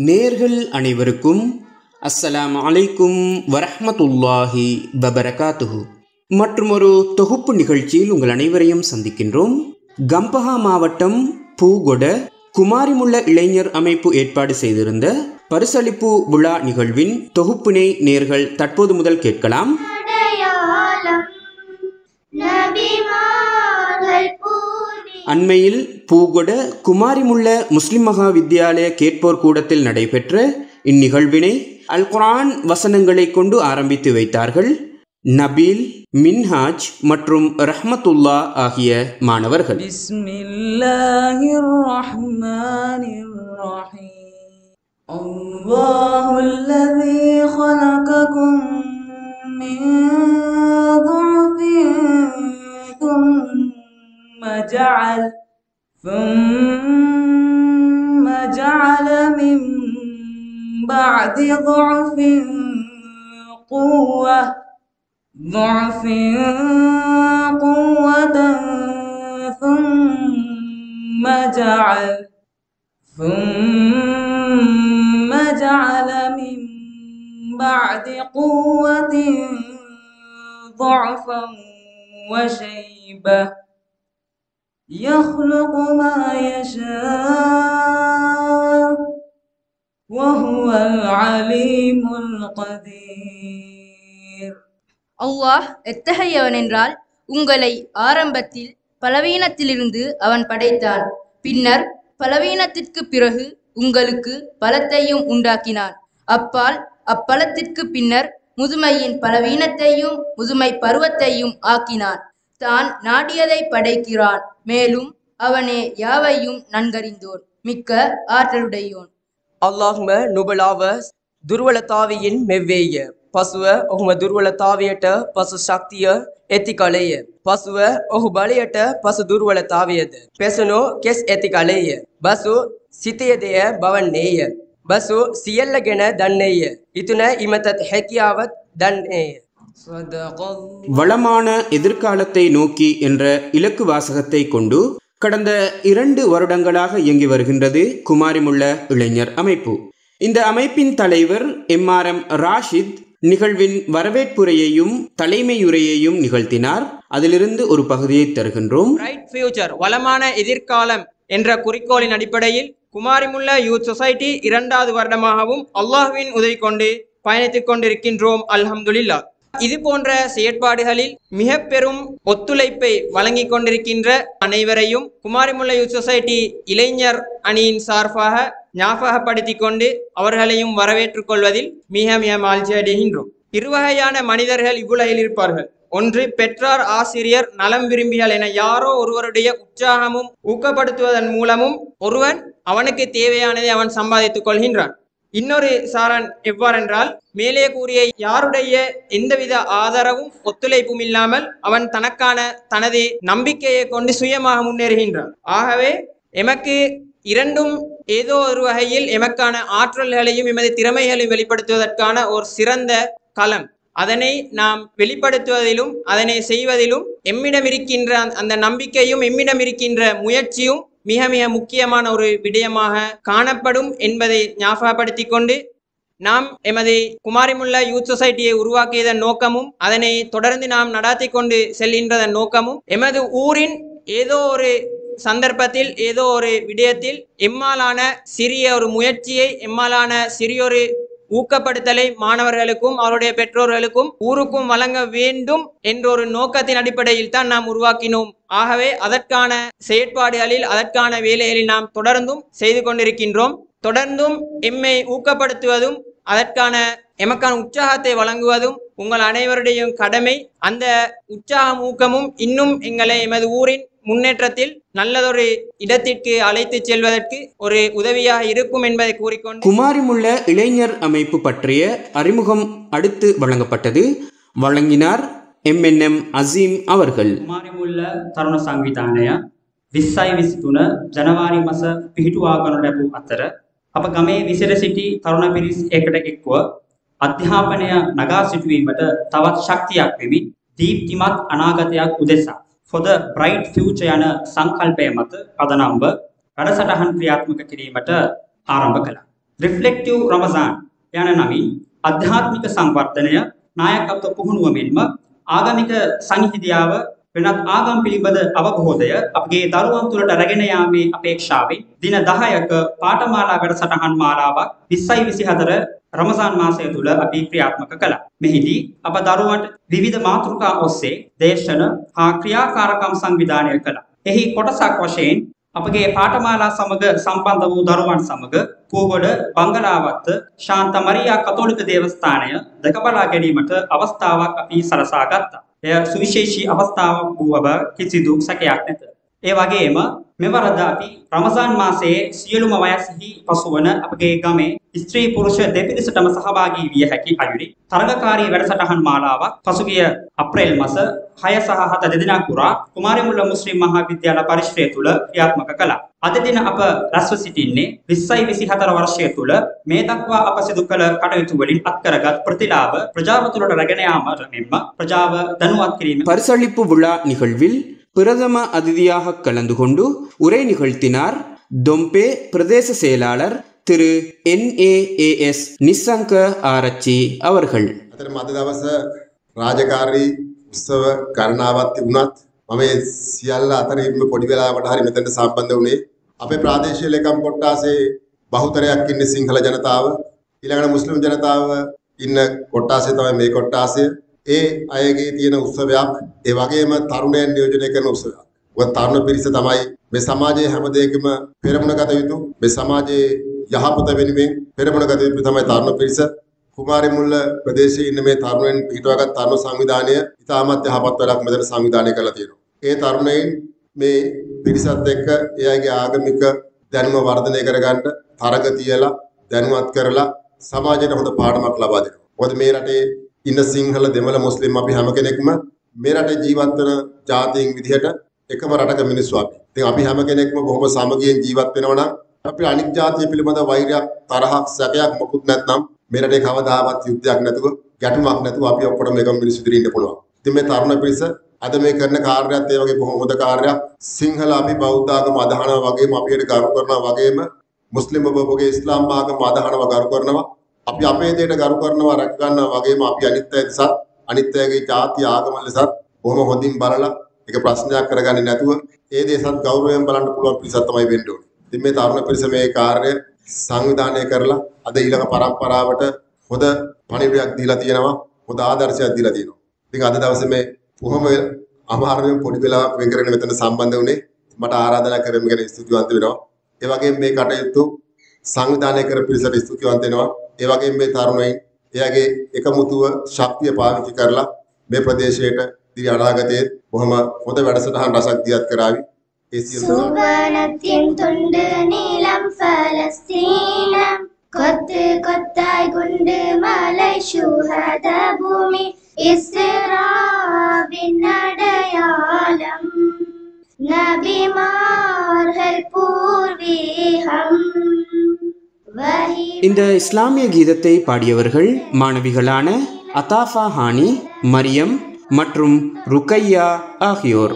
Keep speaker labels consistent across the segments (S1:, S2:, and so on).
S1: நேர்கள் அனைவருக்கும் அஸ்ஸலாமு அலைக்கும் வரஹ்மத்துல்லாஹி வபரகாத்துஹு. மற்றும் ஒரு தொகுப்பு நிகழ்ச்சியில் உங்கள் அனைவரையும் சந்திக்கின்றோம். கம்பஹா மாவட்டம் பூகொட குமாரிமுள்ள இளைஞர் அமைப்பு ஏற்பாடு செய்திருந்த பரிசளிப்பு விழா நிகழ்வின் தொகுப்பினை நேர்கள் தற்போது முதல் கேட்கலாம். அண்மையில் பூகொட குமாரிமுள்ள முஸ்லிம் மகா வித்தியாலய கேட்போர் கூடத்தில் நடைபெற்ற இந்நிகழ்வினை அல் குர்ஆன் வசனங்களை கொண்டு ஆரம்பித்து வைத்தார்கள் நபீல், மின்ஹாஜ் மற்றும் ரஹ்மத்துல்லா ஆகிய மாணவர்கள்.
S2: ثم جعل من بعد ضعف قوة ثم جعل من بعد قوة ضعفا وشيبة يخلق ما يشاء وهو العليم القدير.
S3: அல்லாஹ் எத்தகையவன் என்றால், உங்களை ஆரம்பத்தில் பலவீனத்திலிருந்து அவன் படைத்தான். பின்னர் பலவீனத்திற்கு பிறகு உங்களுக்கு பலத்தையும் உண்டாக்கினான். அப்பால் அப்பலத்திற்கு பின்னர் முதுமையின் பலவீனத்தையும் முதுமை பருவத்தையும் ஆக்கினான். தான் நாடியதை படைக்கிறான். மேலும் அவனே யாவையும் நன்கறிந்தோன், மிக்க ஆற்றலுடையோன்.
S4: අල්ලාහ්ම නුබලාව දුර්වලතාවයෙන් මෙව්වේය. පසුව ඔහුම දුර්වලතාවයට පසු ශක්තිය ඇති කලේය. පසුව ඔහු බලයට පසු දුර්වලතාවයද පෙසුණු කෙස් ඇති කලේය. බසු සිතේ දෙය බවන්නේය. බසු සියල්ල ගැන දන්නේය. ඉතුන ඉමතත් හැකියාවත් දන්නේය.
S1: வளமான எதிர்காலத்தை நோக்கி என்ற இலக்கு வாசகத்தை கொண்டு கடந்த 2 வருடங்களாக இயங்கி வருகின்றது குமாரிமுள்ள இளைஞர் அமைப்பு. இந்த அமைப்பின் தலைவர் MRM ராஷித் நிகழ்வின் வரவேற்புரையையும் தலைமையுரையையும் நிகழ்த்தினார். அதிலிருந்து ஒரு பகுதியை தருகின்றோம்.
S5: பிரைட் ஃபியூச்சர், வளமான எதிர்காலம் என்ற குறிக்கோளின் அடிப்படையில் குமாரிமுள்ள யூத் சொசைட்டி 2வது வருடமாகவும் அல்லாஹ்வின் உதவி கொண்டு பயணித்துக் கொண்டிருக்கின்றோம். அல்ஹம்துலில்லாஹ். இது போன்ற செயற்பாடுகளில் மிக பெரும் ஒத்துழைப்பை வழங்கி கொண்டிருக்கின்ற அனைவரையும் குமாரிமுள்ள யூத் சொசைட்டி இளைஞர் அணியின் சார்பாக ஞாபகப்படுத்தி கொண்டு அவர்களையும் வரவேற்றுக் கொள்வதில் மிக மிக மகிழ்ச்சி அடைகின்றோம். இருவகையான மனிதர்கள் இவ்வுலகில் இருப்பார்கள். ஒன்று, பெற்றார், ஆசிரியர், நலம் விரும்பிகள் என யாரோ ஒருவருடைய உற்சாகமும் ஊக்கப்படுத்துவதன் மூலமும் ஒருவன் அவனுக்கு தேவையானதை அவன் சம்பாதித்துக் கொள்கின்றான். இன்னொரு சாரன் எவ்வாறென்றால், மேலே கூறிய யாருடைய எந்தவித ஆதரவும் ஒத்துழைப்பும் இல்லாமல் அவன் தனது நம்பிக்கையை கொண்டு சுயமாக முன்னேறுகின்றான். ஆகவே எமக்கு இரண்டும் ஏதோ ஒரு வகையில் எமக்கான ஆற்றல்களையும் எமது திறமைகளையும் வெளிப்படுத்துவதற்கான ஒரு சிறந்த களம். அதனை நாம் வெளிப்படுத்துவதிலும் அதனை செய்வதிலும் எம்மிடம் இருக்கின்ற அந்த நம்பிக்கையும் எம்மிடம் இருக்கின்ற முயற்சியும் மிக மிக முக்கியமான ஒரு விடயமாக காணப்படும் என்பதை ஞாபகப்படுத்தி கொண்டு, நாம் எமது குமாரிமுள்ள யூத் சொசைட்டியை உருவாக்கியதன் நோக்கமும் அதனை தொடர்ந்து நாம் நடாத்தி கொண்டு செல்கின்றதன் நோக்கமும் எமது ஊரின் ஏதோ ஒரு சந்தர்ப்பத்தில் ஏதோ ஒரு விடயத்தில் எம்மாலான சிறிய ஒரு முயற்சியை எம்மாலான சிறியொரு ஊக்கப்படுத்தலை மாணவர்களுக்கும் அவருடைய பெற்றோர்களுக்கும் ஊருக்கும் வழங்க வேண்டும் என்ற ஒரு நோக்கத்தின் அடிப்படையில் தான் நாம் உருவாக்கினோம். ஆகவே அதற்கான செயற்பாடுகளில் அதற்கான வேலைகளில் நாம் தொடர்ந்தும் செய்து கொண்டிருக்கின்றோம். தொடர்ந்தும் எம்மை ஊக்கப்படுத்துவதும் அதற்கான எமக்கான உற்சாகத்தை வழங்குவதும் உங்கள் அனைவருடைய கடமை. அந்த உற்சாகம் ஊக்கமும் இன்னும் எங்களை எமது ஊரின் முன்னேற்றத்தில் நல்லதொரு இடத்திற்கு அழைத்து செல்வதற்கு ஒரு உதவியாக இருக்கும் என்பதை கூறிக்கொண்டு
S1: குமாரிமுள்ள இளைஞர் அமைப்பு பற்றிய அறிமுகம் அடுத்து வழங்கப்பட்டது. வழங்கினார் MNM அசீம் அவர்கள்.
S6: කුමාරිමුල්ල තරුණ සංවිධානය 2023 ජනවාරි මාස පිහිටුවා ගන්නු ලැබූ අතර අප ගමේ විසිර සිටි තරුණ පිරිස් එකට එක්ව අධ්‍යාපනය නගා සිටුවීමට තවත් ශක්තියක් වෙමි. දීප්තිමත් අනාගතයක් උදෙසා for the bright future යන සංකල්පය මත පදනම්ව වැඩසටහන් ක්‍රියාත්මක කිරීමට ආරම්භ කළා. රිෆ්ලෙක්ටිව් රමසාන් යන නමින් අධ්‍යාත්මික සංවර්ධනය නායකත්ව පුහුණුව මෙන්ම ආගමික සංහිඳියාව වෙනත් ආගම් පිළිබඳ අවබෝධය අපගේ දරුවන් තුළට රැගෙන යාමේ අපේක්ෂාවෙන් දින 10ක පාඨමාලා වැඩසටහන් මාලාවක් 2024 රමසාන් මාසය තුළ අපි ක්‍රියාත්මක කළා. මෙහිදී අප දරුවන්ට විවිධ මාතෘකා ඔස්සේ දේශන හා ක්‍රියාකාරකම් සංවිධානය කළා. එහි කොටසක් වශයෙන් අපගේ පාඨමාලා සමග සම්බන්ධ වූ දරුවන් සමග කෝවඩ බංගලාවත්ත ශාන්ත මරියා කතෝලික දේවස්ථානය දැක බලා ගැනීමට අවස්ථාවක් අපි සලසා ගත්තා. එය සුවිශේෂී අවස්ථාවක් වූ බව කිසිදු සැකයක් නැත. ඒ වගේම මෙවරද අපි රමසාන් මාසයේ සියලුම වයසෙහි පසුවන අපගේ ගමේ ස්ත්‍රී පුරුෂ දෙපිරිසටම සහභාගී විය හැකි අයුරින් තරගකාරී වැඩසටහන් මාලාවක් පසුගිය අප්‍රේල් මාස 6 සහ 7 දෙදිනක් පුරා කුමාරිමුල්ල මුස්ලිම් මහාවිද්‍යාල පරිශ්‍රය තුල ක්‍රියාත්මක කළා. අද දින අප රැස්ව සිටින්නේ 2024 වර්ෂය තුල මේ දක්වා අප සිදු කළ කටයුතු වලින් අත්කරගත් ප්‍රතිලාභ ප්‍රජාව තුළට රැගෙන යාමට මෙන්ම பிரஜாව දැනුවත් කිරීම.
S1: பரிசளிப்பு விழா நிகழ்வில் பிரதம அதிதியாக கலந்து கொண்டு உரை நிகழ்த்தினார் தொம்பே பிரதேச செயலாளர் திரு NAAS நிசங்க ஆரச்சி அவர்கள்.
S7: අතරම අද දවස රාජකාරී උත්සව ගණනාවක් තිබුණත් මම සියල්ල අතරින්ම පොඩි වෙලාවකට හරි මෙතනට සම්බන්ධ වුණේ. අපේ ප්‍රාදේශීය ලේකම් කොට්ටාසේ බහුතරයක් ඉන්නේ සිංහල ජනතාව. ඊළඟට මුස්ලිම් ජනතාව ඉන්න කොට්ටාසේ තමයි මේ කොට්ටාසය. ඒ අයගේ තියෙන උත්සවයක්. ඒ වගේම තරුණයන් නියෝජනය කරන උත්සවයක්. ඔය තරුණ පිරිස තමයි මේ සමාජයේ හැම දෙයකම පෙරමුණ ගත යුතු. මේ සමාජයේ යහපත වෙනුවෙන් පෙරමුණ ගත යුතු තමයි තරුණ පිරිස. කුමාරිමුල්ල ප්‍රදේශයේ ඉන්න මේ තරුණයන් පිටවගත් තරුණ සංවිධානය ඉතාමත් යහපත් වැඩක් මෙතන සංවිධානය කරලා තියෙනවා. ඒ තරුණයන් මේ පිරිසත් එක්ක එයාගේ ආගමික දැනුම වර්ධනය කරගන්න තරග තියලා දැනුවත් කරලා සමාජයට හොඳ පාඩමක් ලබා දෙනවා. මොකද මේ රටේ ඉන්න සිංහල දෙමළ මුස්ලිම් අපි හැම කෙනෙක්ම මේ රටේ ජීවත් වෙන ජාතීන් විදිහට එකම රටක මිනිස්සු අපි. ඉතින් අපි හැම කෙනෙක්ම බොහොම සමගියෙන් ජීවත් වෙනවා නම් අපි අනිත් ජාතිය පිළිබඳ වෛරයක් තරහක් සැකයක් මොකුත් නැත්නම් මේ රටේ කවදාවත් යුද්ධයක් නැතුව ගැටුමක් නැතුව අපි ඔක්කොම එකම මිනිස්සු ඉදිරියේ ඉන්න පුළුවන්. ඉතින් මේ තරුණ පිරිස අද මේ කරන කාර්යයත් ඒ වගේ බොහොම හොඳ කාර්යයක්. සිංහල අපි බෞද්ධ ආගම අදහනවා වගේම අපි ඒක ගරු කරනවා වගේම මුස්ලිම් ඔබගේ ඉස්ලාම් ආගම අදහනවා ගරු කරනවා. අපි අපේ දෙයට ගරු කරනවා රැක ගන්නවා වගේම අපි අනිත් අය දෙසත් අනිත් අයගේ ජාති ආගම ලෙසත් බොහොම හොඳින් බලලා ඒක ප්‍රශ්නයක් කරගන්නේ නැතුව ඒ දේසත් ගෞරවයෙන් බලන්න පුළුවන් පිරිසක් තමයි වෙන්න ඕනේ. ඉතින් මේ තරුණ පිරිස මේ කාර්යය සංවිධානය කරලා අද ඊළඟ පරම්පරාවට හොඳ පණිවිඩයක් දීලා තියෙනවා. හොඳ ආදර්ශයක් දීලා තියෙනවා. ඉතින් අද දවසේ මේ කොහොම අමාරුවෙන් පොඩි වෙලාවක් වෙන් කරගෙන මෙතන සම්බන්ධ වුණේ මට ආරාධනා කරමින් ගැන ස්තුතිවන්ත වෙනවා. ඒ වගේම මේ කටයුතු සංවිධානය කර පිරිසට ස්තුතිවන්ත වෙනවා. ඒ වගේම මේ තරුණයින් එයාගේ එකමුතුව ශක්තිය පාවිච්චි කරලා මේ ප්‍රදේශයට ඉදිරි අනාගතයේ බොහොම හොඳ වැඩසටහන් රසක් දියත් කරાવી. ඒ සියලු
S8: സുവർണത്തിൻ തൊണ്ട് നീലം ഫലസ്തീനം കൊത്ത് കൊത്തായി കൊണ്ട് മലൈ ശുഹദ ഭൂമി ഇസ്രാവിൻ അടയാളം നബിമാர்கள் പൂർവീகம்.
S1: இந்த இஸ்லாமிய கீதத்தை பாடியவர்கள் மாணவிகளான அதாஃபா ஹானி, மரியம் மற்றும் ருக்கையா ஆகியோர்.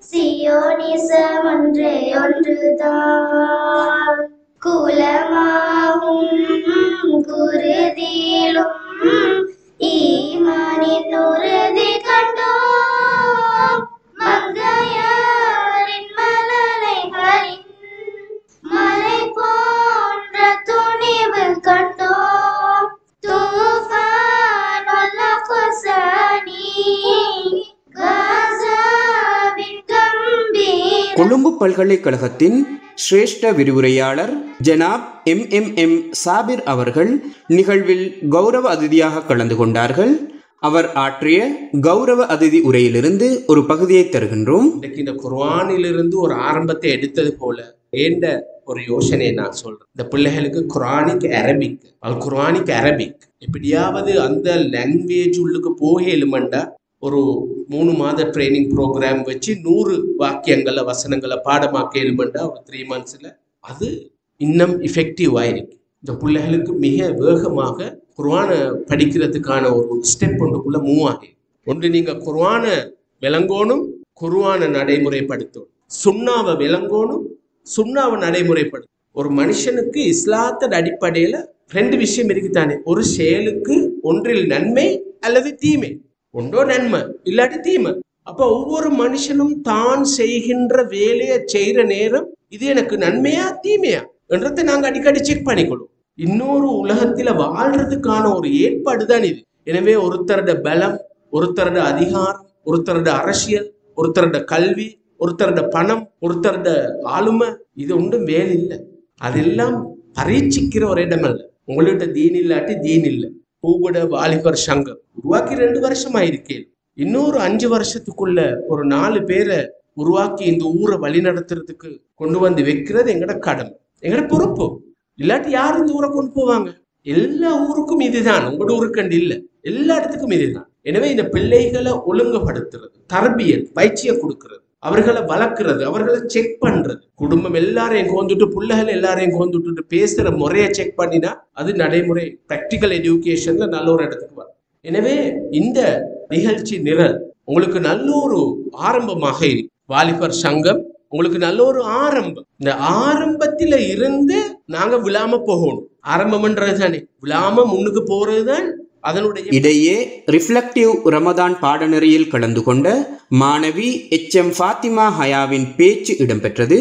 S8: சியோனிசம் ஒன்றே ஒன்றுதான் குலமாகும் குருதியிலும் ஈமானின் உறுதி கண்டோம். மங்கையாரின் மலரைகளின் மலை போன்ற துணிவு கண்டோம். தூஃபான் வல்லகுசானி காசாவின் கம்பீர.
S1: கொழும்பு பல்கலைக்கழகத்தின் சிரேஷ்ட விரிவுரையாளர் ஜனாப் MMM சாபிர் அவர்கள் நிகழ்வில் கௌரவ அதிதியாக கலந்து கொண்டார்கள். அவர் ஆற்றிய கௌரவ அதிதி உரையிலிருந்து ஒரு பகுதியை தருகின்றோம்.
S9: இந்த குர்ஆனிலிருந்து ஒரு ஆரம்பத்தை எடுத்தது போல ஏண்ட ஒரு யோசனையை நான் சொல்றேன். இந்த பிள்ளைகளுக்கு குர்ஆனிக் அரபிக், குர்ஆனிக் அரபிக் எப்படியாவது அந்த லாங்குவேஜ் உள்ளுக்கு போகலுமெண்டா ஒரு 3 மாத ட்ரைனிங் ப்ரோக்ராம் வச்சு 100 வாக்கியங்களை வசனங்களை பாடமாக்க எழுமெண்டா ஒரு 3 monthsல அது இன்னும் இஃபெக்டிவ் ஆயிருக்கு. இந்த பிள்ளைகளுக்கு மிக வேகமாக குர்ஆனை படிக்கிறதுக்கான ஒரு ஸ்டெப் ஒன்றுக்குள்ள மூவ் ஆகி, ஒன்று நீங்க குர்ஆனை விளங்கோணும், குர்ஆனை நடைமுறைப்படுத்தணும், சுன்னாவை விளங்கோணும், சுன்னாவை நடைமுறைப்படுத்தும். ஒரு மனுஷனுக்கு இஸ்லாத்தின் அடிப்படையில 2 விஷயம் இருக்குதானே. ஒரு செயலுக்கு ஒன்றில் நன்மை அல்லது தீமை, ஒன்றோ நன்மை இல்லாட்டி தீமை. அப்ப ஒவ்வொரு மனுஷனும் தான் செய்கின்ற வேலையை செய்யற நேரம் இது எனக்கு நன்மையா தீமையா என்றதை நாங்க அடிக்கடி செக் பண்ணிக்கணும். இன்னொரு உலகத்துல வாழ்றதுக்கான ஒரு ஏற்பாடு தான் இது. எனவே ஒருத்தருட பலம், ஒருத்தருட அதிகாரம், ஒருத்தருட அரசியல், ஒருத்தருட கல்வி, ஒருத்தருட பணம், ஒருத்தருட ஆளுமை, இது ஒன்றும் வேலை இல்லை. அதெல்லாம் பரீட்சிக்கிற ஒரு இடம் அல்ல. உங்கள்கிட்ட தீன் இல்லாட்டி தீன் இல்லை. பூகுட வாலிபர் சங்கம் உருவாக்கி 2 வருஷம் ஆயிருக்கேன். இன்னொரு 5 வருஷத்துக்குள்ள ஒரு 4 பேரை உருவாக்கி இந்த ஊரை வழி நடத்துறதுக்கு கொண்டு வந்து வைக்கிறது எங்கட கடமை, எங்கட பொறுப்பு. இல்லாட்டி யாரும் இந்த ஊரை கொண்டு போவாங்க? எல்லா ஊருக்கும் இதுதான், உங்களோட ஊருக்கண்டு இல்லை, எல்லா இடத்துக்கும் இதுதான். எனவே இந்த பிள்ளைகளை ஒழுங்குபடுத்துறது, தரபியல் பயிற்சியை கொடுக்கறது, அவர்களை வளர்க்கறது, அவர்களை செக் பண்றது, குடும்பம் எல்லாரையும் கோந்துட்டு பிள்ளைகள் எல்லாரையும் கோந்துட்டு பேசுற முறையை செக் பண்ணினா அது நடைமுறை பிராக்டிக்கல் எஜுகேஷன்ல நல்ல ஒரு இடத்துக்கு வரும். எனவே இந்த நிகழ்ச்சி நிரல் உங்களுக்கு நல்ல ஒரு ஆரம்பமாக இருக்கு. வாலிபர் சங்கம் உங்களுக்கு நல்ல ஒரு ஆரம்பம். இந்த ஆரம்பத்தில இருந்து நாங்க விழாம போகணும். ஆரம்பம்ன்றது தானே, விழாம முன்னுக்கு போறதுதான் அதனுடைய.
S1: இடையே ரிஃப்ளெக்டிவ் ரமதான் பாடநெறியில் கலந்து கொண்ட மாணவி HM ஃபாத்திமா ஹயாவின் பேச்சு இடம்பெற்றது.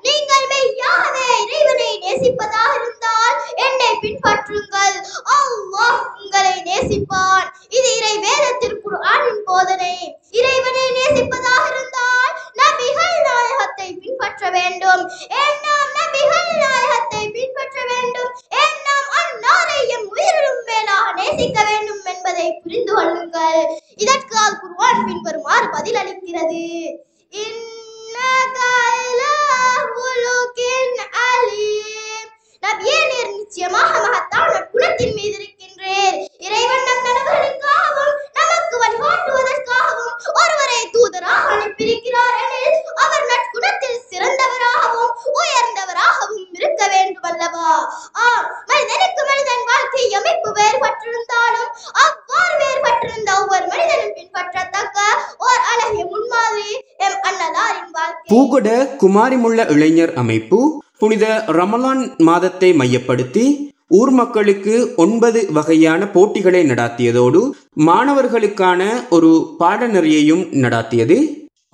S8: நீங்கள் மெய்யாகவே இறைவனை நேசிப்பதாக இருந்தால் என்னை பின்பற்றுங்கள், அல்லாஹ் உங்களை நேசிப்பான். இது இறை வேதத்தில் குர்ஆனின் போதனை. இறைவனை நேசிப்பதாக இருந்தால் நபிகள் நாயகத்தை பின்பற்ற வேண்டும். நாம் நபிகள் நாயகத்தை பின்பற்ற வேண்டும். நாம் அன்னாரையும் உயிரிலும் மேலாக நேசிக்க வேண்டும் என்பதை புரிந்து கொள்ளுங்கள். இதற்கு குர்ஆன் பின்வருமாறு பதிலளிக்கிறது. நபியே, நீர் நிச்சயமாக மகத்தான குணத்தின் மீது இருக்கின்றீர். இறைவன் நம் நனவுகளுக்காகவும் நமக்கு வழிகாட்டுவதற்காகவும் ஒருவரை தூதராக அனுப்பியிருக்கிறார் எனில் அவர் நற்குணத்தில் சிறந்தவராகவும் உயர்ந்தவராகவும் இருக்க வேண்டும் அல்லவா? மனிதனுக்கு மனிதன் வாழ்க்கை அமைப்பு வேறுபட்டிருந்தாலும் அவ்வாறு வேறுபட்டிருந்த ஒவ்வொரு மனிதனும் பின்பற்றத்தக்க ஓர் அழகிய முன்மாதிரி எம் அன்னலாரின் வாழ்க்கை.
S1: பூகுட குமாரிமுள்ள இளைஞர் அமைப்பு புனித ரமலான் மாதத்தை மையப்படுத்தி ஊர் மக்களுக்கு 9 வகையான போட்டிகளை நடாத்தியதோடு மாணவர்களுக்கான ஒரு பாடநெறியையும் நடாத்தியது.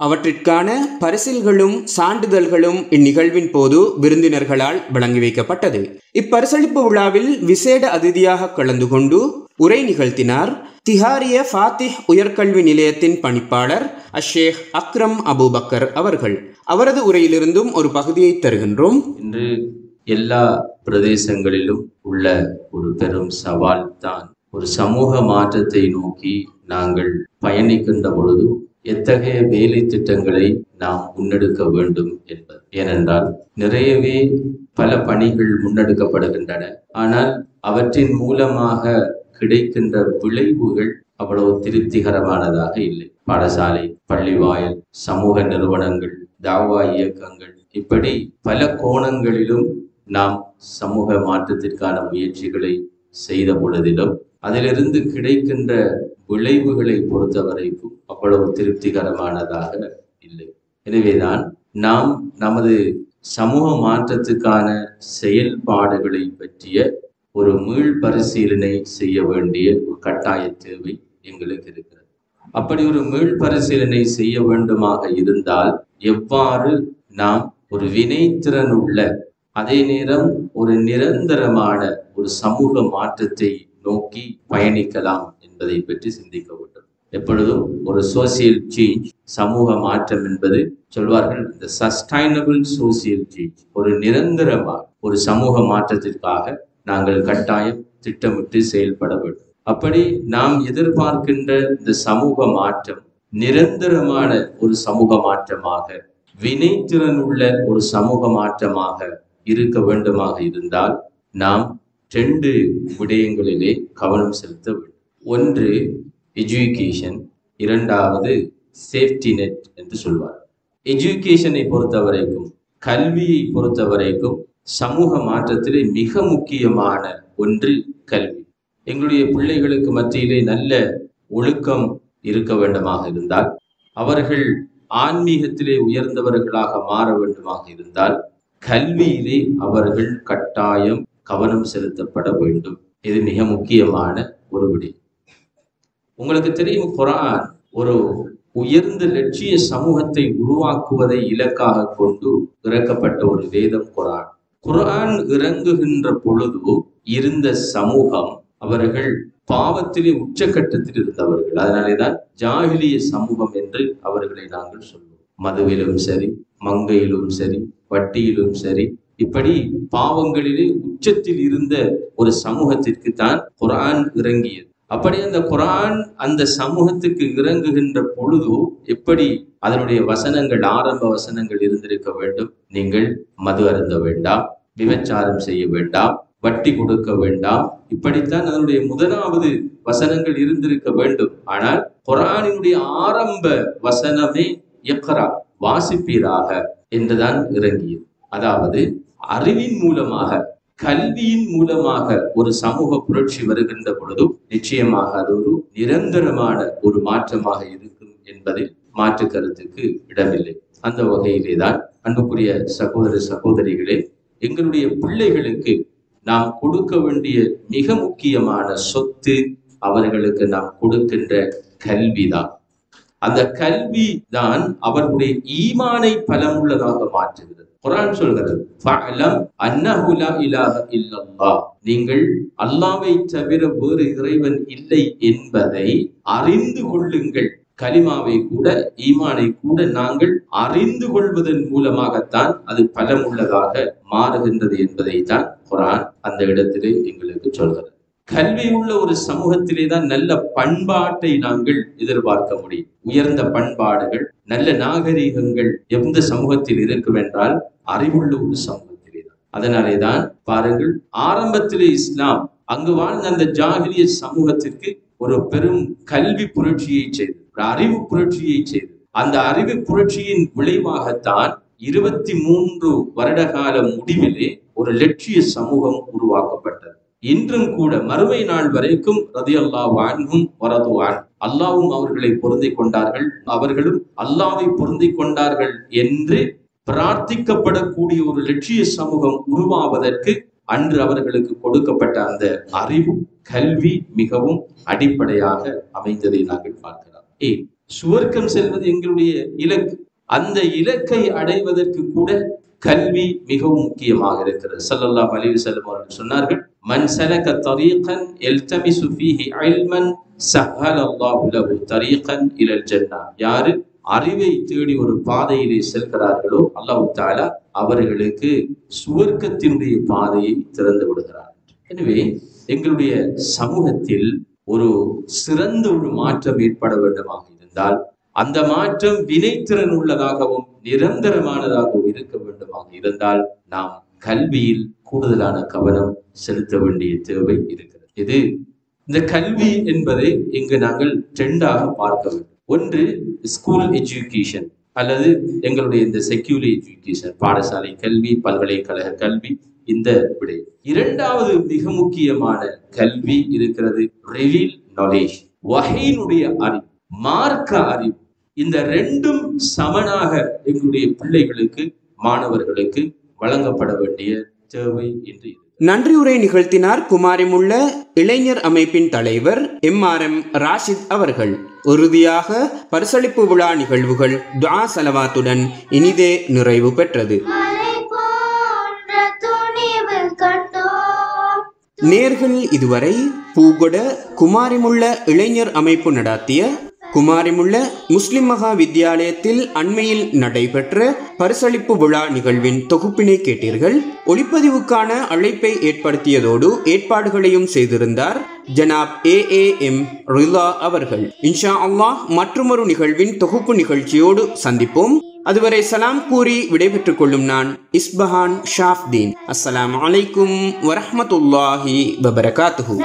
S1: அவற்றிற்கான பரிசில்களும் சான்றிதழ்களும் இந்நிகழ்வின் போது விருந்தினர்களால் வழங்கி வைக்கப்பட்டது. இப்பரிசளிப்பு விழாவில் விசேட அதிதியாக கலந்து கொண்டு உரை நிகழ்த்தினார் திஹாரிய ஃபாத்திஹ் உயர்கல்வி நிலையத்தின் பணிப்பாளர் அஷேக் அக்ரம் அபூபக்கர் அவர்கள். அவரது உரையிலிருந்தும் ஒரு பகுதியை தருகின்றோம்.
S10: இன்று எல்லா பிரதேசங்களிலும் உள்ள ஒரு பெரும் சவால் தான் ஒரு சமூக மாற்றத்தை நோக்கி நாங்கள் பயணிக்கின்ற பொழுது எத்தகைய வேலை திட்டங்களை நாம் முன்னெடுக்க வேண்டும் என்பது. ஏனென்றால் நிறையவே பல பணிகள் முன்னெடுக்கப்படுகின்றன. ஆனால் அவற்றின் மூலமாக கிடைக்கின்ற விளைவுகள் அவ்வளவு திருப்திகரமானதாக இல்லை. பாடசாலை, பள்ளிவாயல், சமூக நிறுவனங்கள், தாவா இயக்கங்கள், இப்படி பல கோணங்களிலும் நாம் சமூக மாற்றத்திற்கான முயற்சிகளை செய்த பொழுதிலும் அதிலிருந்து கிடைக்கின்ற விளைவுகளை பொறுத்தவரைக்கும் அவ்வளவு திருப்திகரமானதாக இல்லை. எனவேதான் நாம் நமது சமூக மாற்றத்துக்கான செயல்பாடுகளை பற்றிய ஒரு மீள் பரிசீலனை செய்ய வேண்டிய ஒரு கட்டாய தேவை எங்களுக்கு இருக்கிறது. அப்படி ஒரு மீள் பரிசீலனை செய்ய வேண்டுமாக இருந்தால் எவ்வாறு நாம் ஒரு வினைத்திறன் உள்ள அதே நேரம் ஒரு நிரந்தரமான ஒரு சமூக மாற்றத்தை நோக்கி பயணிக்கலாம் என்பதை பற்றி சிந்திக்க வேண்டும். எப்பொழுதும் ஒரு சோசியல் சேஞ்ச், சமூக மாற்றம் என்பது சொல்வார்கள் இந்த சஸ்டைனபிள் சோசியல் சேஞ்ச், ஒரு நிரந்தரமான ஒரு சமூக மாற்றத்திற்காக நாங்கள் கட்டாயம் திட்டமிட்டு செயல்பட வேண்டும். அப்படி நாம் எதிர்பார்க்கின்ற இந்த சமூக மாற்றம் நிரந்தரமான ஒரு சமூக மாற்றமாக, வினைத்திறன் உள்ள ஒரு சமூக மாற்றமாக இருக்க வேண்டுமாக இருந்தால் நாம் 2 விடயங்களிலே கவனம் செலுத்த வேண்டும். ஒன்று எஜுகேஷன், இரண்டாவது சேஃப்டி நெட் என்று சொல்வார். எஜுகேஷனை பொறுத்த வரைக்கும், கல்வியை பொறுத்த வரைக்கும் சமூக மாற்றத்திலே மிக முக்கியமான ஒன்று கல்வி. எங்களுடைய பிள்ளைகளுக்கு மத்தியிலே நல்ல ஒழுக்கம் இருக்க வேண்டுமாக இருந்தால், அவர்கள் ஆன்மீகத்திலே உயர்ந்தவர்களாக மாற வேண்டுமாக இருந்தால், கல்வியிலே அவர்கள் கட்டாயம் கவனம் செலுத்தப்பட வேண்டும். இது மிக முக்கியமான ஒரு விடயம். உங்களுக்கு தெரியும், குர்ஆன் ஒரு உயர்ந்த லட்சிய சமூகத்தை உருவாக்குவதை இலக்காக கொண்டு இறக்கப்பட்ட ஒரு வேதம் குர்ஆன். குர்ஆன் இறங்குகின்ற பொழுது இருந்த சமூகம் அவர்கள் பாவத்திலே உச்சகட்டத்தில் இருந்தவர்கள். அதனாலேதான் ஜாஹிலிய சமூகம் என்று அவர்களை நாங்கள் சொல்வோம். மதுவிலும் சரி, மங்கையிலும் சரி, வட்டியிலும் சரி, இப்படி பாவங்களிலே உச்சத்தில் இருந்த ஒரு சமூகத்திற்கு தான் குர்ஆன் இறங்கியது. அப்படி அந்த குர்ஆன் அந்த சமூகத்துக்கு இறங்குகின்ற பொழுது எப்படி அதனுடைய வசனங்கள், ஆரம்ப வசனங்கள் இருந்திருக்க வேண்டும். நீங்கள் மது அருந்த வேண்டாம், விபச்சாரம் செய்ய வேண்டாம், வட்டி கொடுக்க வேண்டாம், இப்படித்தான் அதனுடைய முதலாவது வசனங்கள் இருந்திருக்க வேண்டும். ஆனால் குர்ஆனினுடைய ஆரம்ப வசனமே இக்ரா, வாசிப்பீராக என்றுதான் இறங்கியது. அதாவது அறிவின் மூலமாக, கல்வியின் மூலமாக ஒரு சமூக புரட்சி வருகின்ற பொழுது நிச்சயமாக அது ஒரு நிரந்தரமான ஒரு மாற்றமாக இருக்கும் என்பதில் மாற்று கருத்துக்கு இடமில்லை. அந்த வகையிலே தான் அன்புக்குரிய சகோதர சகோதரிகளே, எங்களுடைய பிள்ளைகளுக்கு நாம் கொடுக்க வேண்டிய மிக முக்கியமான சொத்து அவர்களுக்கு நாம் கொடுக்கின்ற கல்விதான். அந்த கல்வி தான் அவர்களுடைய ஈமானை பலமுள்ளதாக மாற்றுகிறது. குர்ஆன் சொல்கிறது, ஃபஅலம் அன்னஹு லா இலாஹ இல்லல்லாஹ், நீங்கள் அல்லாஹ்வை தவிர வேறு இறைவன் இல்லை என்பதை அறிந்து கொள்ளுங்கள். கலிமாவை கூட, ஈமானை கூட நாங்கள் அறிந்து கொள்வதன் மூலமாகத்தான் அது பலமுள்ளதாக மாறுகின்றது என்பதை தான் குர்ஆன் அந்த இடத்திலே எங்களுக்கு சொல்கிறது. கல்வி உள்ள ஒரு சமூகத்திலே தான் நல்ல பண்பாட்டை நாங்கள் எதிர்பார்க்க முடியும். உயர்ந்த பண்பாடுகள், நல்ல நாகரிகங்கள் எந்த சமூகத்தில் இருக்கும் என்றால் அறிவுள்ள ஒரு சமூகத்திலே தான். அதனாலே தான் பாருங்கள், ஆரம்பத்திலே இஸ்லாம் அங்கு வாழ்ந்த அந்த ஜாஹிலிய சமூகத்திற்கு ஒரு பெரும் கல்வி புரட்சியை செய்தது, ஒரு அறிவு புரட்சியை செய்தது. அந்த அறிவு புரட்சியின் விளைவாகத்தான் 23 வருட கால முடிவிலே ஒரு லட்சிய சமூகம் உருவாக்கப்பட்டது. இன்றும் கூட மறுமை நாள் வரைக்கும் ரலியல்லாஹு அன்ஹும் வரது அன், அல்லாஹ்வும் அவர்களை பொருந்திக் கொண்டார்கள், அவர்களும் அல்லாஹ்வை பொருந்திக் கொண்டார்கள் என்று பிரார்த்திக்கப்படக்கூடிய ஒரு லட்சிய சமூகம் உருவாவதற்கு அன்று அவர்களுக்கு கொடுக்கப்பட்ட அந்த அறிவு, கல்வி மிகவும் அடிப்படையாக அமைந்ததை நாங்கள் பார்க்கலாம். சுவர்க்கம் செல்வது எங்களுடைய இலக்கு. அந்த இலக்கை அடைவதற்கு கூட கல்வி மிகவும் முக்கியமாக இருக்கிறது. ஸல்லல்லாஹு அலைஹி வஸல்லம் அவர்கள் சொன்னார்கள், மன் சலக தரீகன் யல்தமிசு ஃபீஹி இல்மன் ஸஹலல்லாஹு லஹு தரீகன் இலல் ஜன்னah. யாரு அறிவை தேடி ஒரு பாதையிலே செல்கிறார்களோ அல்லாஹ் தஆலா அவர்களுக்கு சுவர்க்கத்தினுடைய பாதையை திறந்து விடுகிறார். எனவே எங்களுடைய சமூகத்தில் ஒரு சிறந்த ஒரு மாற்றம் ஏற்பட வேண்டுமாக இருந்தால், அந்த மாற்றம் வினைத்திறன் உள்ளதாகவும் நிரந்தரமானதாகவும் இருக்க வேண்டுமாக இருந்தால், நாம் கல்வியில் கூடுதலான கவனம் செலுத்த வேண்டிய தேவை இருக்கிறது. இது இந்த கல்வி என்பதை இங்கு நாங்கள் ரெண்டாக பார்க்க வேண்டும். ஒன்று ஸ்கூல் எஜுகேஷன் அல்லது எங்களுடைய இந்த செக்யூலர் எஜுகேஷன், பாடசாலை கல்வி, பல்கலைக்கழக கல்வி, இந்த விடை. இரண்டாவது மிக முக்கியமான கல்வி இருக்கிறது ரிவீல் நாலேஜ், வஹீனுடைய அறிவு, மார்க்க அறிவு. இந்த ரெண்டும் சமனாக எங்களுடைய பிள்ளைகளுக்கு, மாணவர்களுக்கு வழங்கப்பட வேண்டிய தேவை என்று.
S1: நன்றியுரை நிகழ்த்தினார் குமாரிமுள்ள இளைஞர் அமைப்பின் தலைவர் MRM ராஷித் அவர்கள். இறுதியாக பரிசளிப்பு விழா நிகழ்வுகள் துஆ சலவாத்துடன் இனிதே நிறைவு பெற்றது. நேர்கள் இதுவரை பூகொட குமாரிமுள்ள இளைஞர் அமைப்பு நடாத்திய குமாரிமுள்ள முஸ்லிம் மகா வித்தியாலயத்தில் அண்மையில் நடைபெற்ற பரிசளிப்பு விழா நிகழ்வின் தொகுப்பினை கேட்டீர்கள். ஒளிப்பதிவுக்கான அழைப்பை ஏற்படுத்தியதோடு ஏற்பாடுகளையும் செய்திருந்தார் ஜனாப் AAM ரிலா அவர்கள். இன்ஷா அல்லாஹ் மற்றொரு நிகழ்வின் தொகுப்பு நிகழ்ச்சியோடு சந்திப்போம். அதுவரை சலாம் கூறி விடைபெற்றுக் கொள்ளும் நான் இஸ்பஹான் ஷாஃப்தீன். அஸ்ஸலாமு அலைக்கும் வரஹ்மத்துல்லாஹி வபரகாத்துஹு.